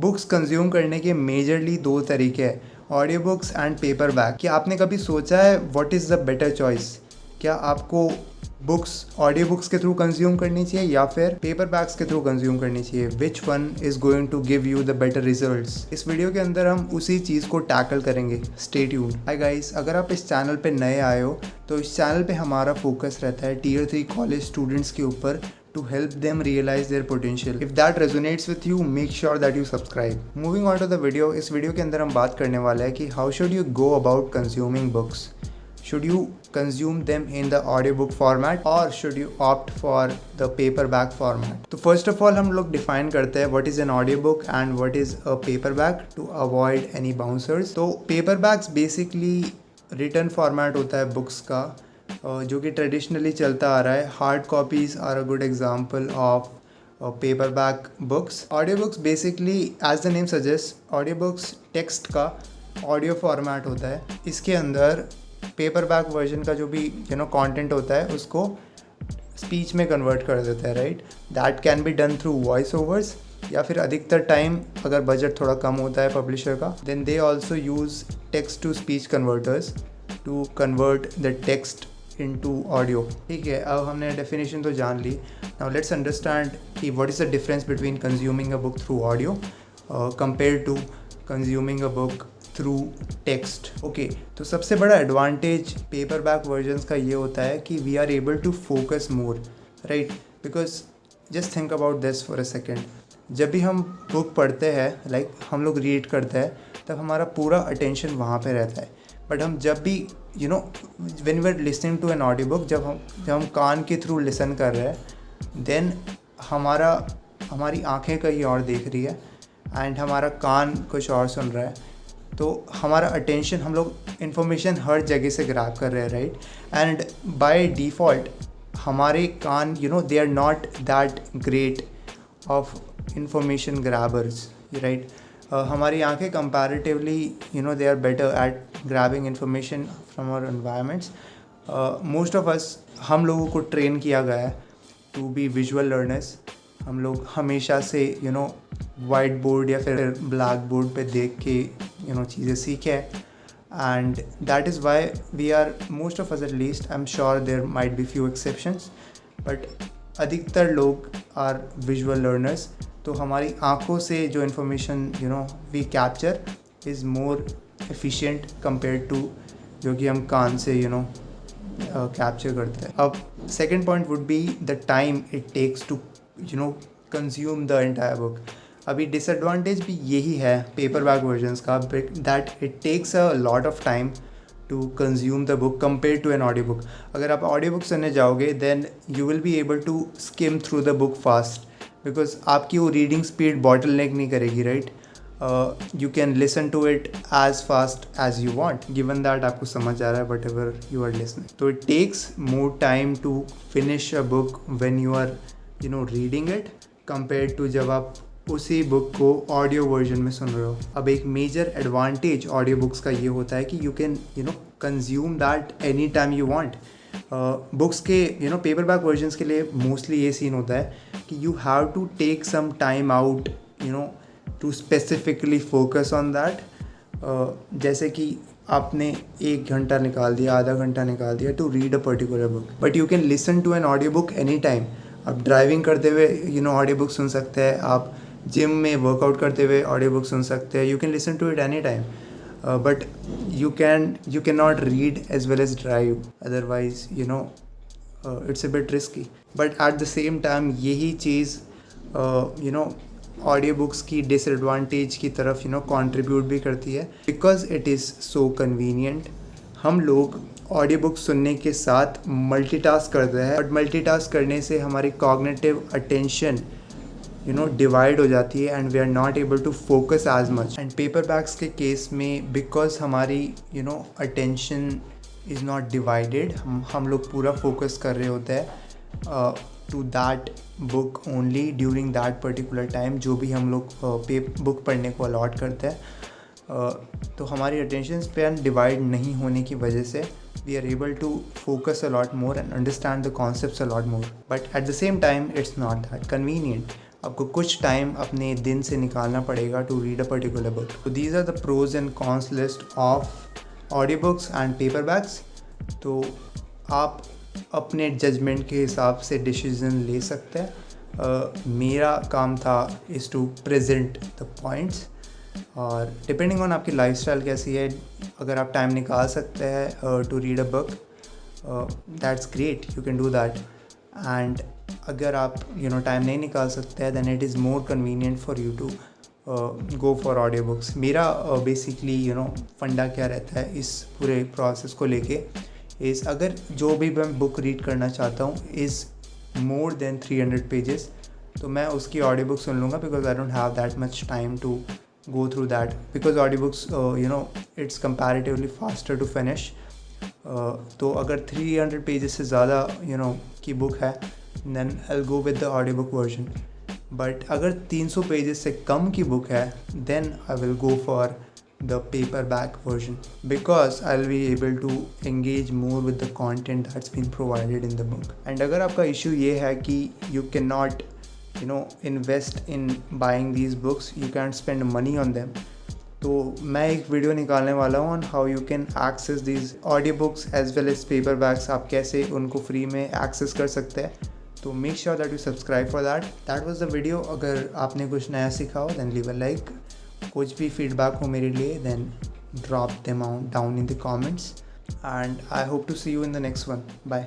Books consume करने के majorly दो तरीके हैं, audio books and paper back. क्या आपने कभी सोचा है what is the better choice? क्या आपको बुक्स ऑडियो बुक्स के थ्रू कंज्यूम करनी चाहिए या फिर पेपर बैग्स के थ्रू कंज्यूम करनी चाहिए? Which one is going to give you the better results? इस वीडियो के अंदर हम उसी चीज़ को टैकल करेंगे। Stay tuned. हाय गाइस, अगर आप इस चैनल पे नए आए हो तो इस चैनल पे हमारा फोकस रहता है टियर 3 कॉलेज स्टूडेंट्स के ऊपर to help them realize their potential. If that resonates with you, make sure that you subscribe. Moving on to the video, इस वीडियो के अंदर हम बात करने वाले हैं कि how should you go about consuming books? Should you consume them in the audiobook format or should you opt for the paperback format? तो first of all हम लोग define करते हैं what is an audiobook and what is a paperback to avoid any bouncers. तो paperbacks basically written format होता है books का जो कि ट्रेडिशनली चलता आ रहा है। Hard copies are a good example of paper back books. Audio books basically as the name suggest, audio books text का ऑडियो फॉर्मेट होता है। इसके अंदर पेपर बैक वर्जन का जो भी कंटेंट होता है उसको स्पीच में कन्वर्ट कर देता है, right. That can be done through voice overs या फिर अधिकतर टाइम अगर बजट थोड़ा कम होता है पब्लिशर का, then they also use text to speech converters to convert the text into audio. ठीक है, अब हमने डेफिनेशन तो जान ली। नाउ लेट्स अंडरस्टैंड कि what is the difference between consuming a book through audio compare to consuming a book through text. Okay, तो सबसे बड़ा एडवांटेज पेपर बैक वर्जन्स का ये होता है कि we are able to focus more, right. Because just think about this for a second. जब भी हम बुक पढ़ते हैं, लाइक हम लोग रीड करते हैं, तब हमारा पूरा अटेंशन वहाँ पे रहता है। बट हम जब भी when we are listening to an audio book, जब हम कान के थ्रू लिसन कर रहे हैं, देन हमारी आंखें कहीं और देख रही है एंड हमारा कान कुछ और सुन रहा है। तो हमारा अटेंशन, हम लोग इन्फॉर्मेशन हर जगह से ग्रैब कर रहे हैं, राइट। एंड बाय डिफ़ॉल्ट हमारे कान they are not that great of information grabbers, right. हमारी आंखें comparatively they are better at grabbing information from our environments. Most of us, हम लोगों को ट्रेन किया गया है टू बी विजुअल लर्नर्स। हम लोग हमेशा से वाइट बोर्ड या फिर ब्लैक बोर्ड पे देख के चीज़ें सीखे हैं, and that is why we are, most of us at least, I am sure there might be few exceptions, but अधिकतर लोग आर विजुअल लर्नर्स। तो हमारी आँखों से जो information we capture is more efficient compare to जो कि हम कान से कैप्चर करते हैं। अब second point would be the time it takes to consume the entire book. अभी डिसएडवांटेज भी यही है पेपर बैक वर्जन्स का, that it takes a lot of time to consume the book compare to an audio book. अगर आप audio book सुनने जाओगे then you will be able to skim through the book fast, because आपकी वो reading speed bottleneck नहीं करेगी, right. You can listen to it as fast as you want, given that आपको समझ आ रहा है whatever you are listening. तो it takes more time to finish a book when you are reading it compare to जब आप उसी book को ऑडियो वर्जन में सुन रहे हो। अब एक मेजर एडवांटेज ऑडियो बुक्स का ये होता है कि you can consume that any time you want. Books के पेपर बैक वर्जन्स के लिए मोस्टली ये सीन होता है कि you have to take some time out to specifically focus on that. जैसे कि आपने 1 घंटा निकाल दिया, आधा घंटा निकाल दिया to read a particular book, but you can listen to an audio book any time. आप ड्राइविंग करते हुए ऑडियो बुक सुन सकते हैं, आप जिम में वर्कआउट करते हुए ऑडियो बुक सुन सकते हैं, you can listen to it any time, but you cannot read as well as drive, otherwise it's a bit risky. But at the same time यही चीज़ ऑडियो बुक्स की disadvantage की तरफ contribute भी करती है, because it is so convenient. हम लोग audio book सुनने के साथ मल्टीटास्क करते हैं, बट मल्टीटास्क करने से हमारी कॉग्निटिव अटेंशन डिवाइड हो जाती है and we are not able to focus as much. And paper bags के केस में बिकॉज हमारी अटेंशन इज़ नॉट डिवाइडेड, हम लोग पूरा फोकस कर रहे होते हैं to that book only during that particular time, जो भी हम लोग बुक पढ़ने को अलॉट करते हैं। तो हमारी अटेंशन स्पैन डिवाइड नहीं होने की वजह से we are able to focus a lot more and understand the concepts a lot more, but at the same time it's not that convenient आपको कुछ टाइम अपने दिन से निकालना पड़ेगा to read a particular book. तो these are the pros and cons list of audio books and paperbacks. तो आप अपने जजमेंट के हिसाब से डिसीजन ले सकते हैं. मेरा काम था is to present the points, और डिपेंडिंग ऑन आपकी लाइफस्टाइल कैसी है, अगर आप टाइम निकाल सकते हैं to read a book, that's great, you can do that. And अगर आप टाइम नहीं निकाल सकते हैं, then it is more convenient for you to go for audio books. मेरा बेसिकली फंडा क्या रहता है इस पूरे प्रोसेस को लेके इज़, अगर जो भी मैं बुक रीड करना चाहता हूँ इज़ मोर देन 300 पेजेस, तो मैं उसकी ऑडियो बुक सुन लूँगा, because I don't have that much time to go through that, because audiobooks it's comparatively faster to finish. तो अगर 300 पेजेस से ज़्यादा की बुक है, then I'll go with the audiobook version. but अगर 300 पेजेस से कम की बुक है, then I will go for the paperback version, because I'll be able to engage more with the content that's been provided in the book. and अगर आपका issue ये है कि you cannot invest in buying these books, you can't spend money on them, तो मैं एक video निकालने वाला हूँ on how you can access these audiobooks as well as paperbacks. आप कैसे उनको फ्री में एक्सेस कर सकते हैं. तो make sure that you subscribe for that. That was the video. अगर आपने कुछ नया सीखा हो, then leave a like. कुछ भी फीडबैक हो मेरे लिए, then drop them down in the comments, and I hope to see you in the next one. Bye.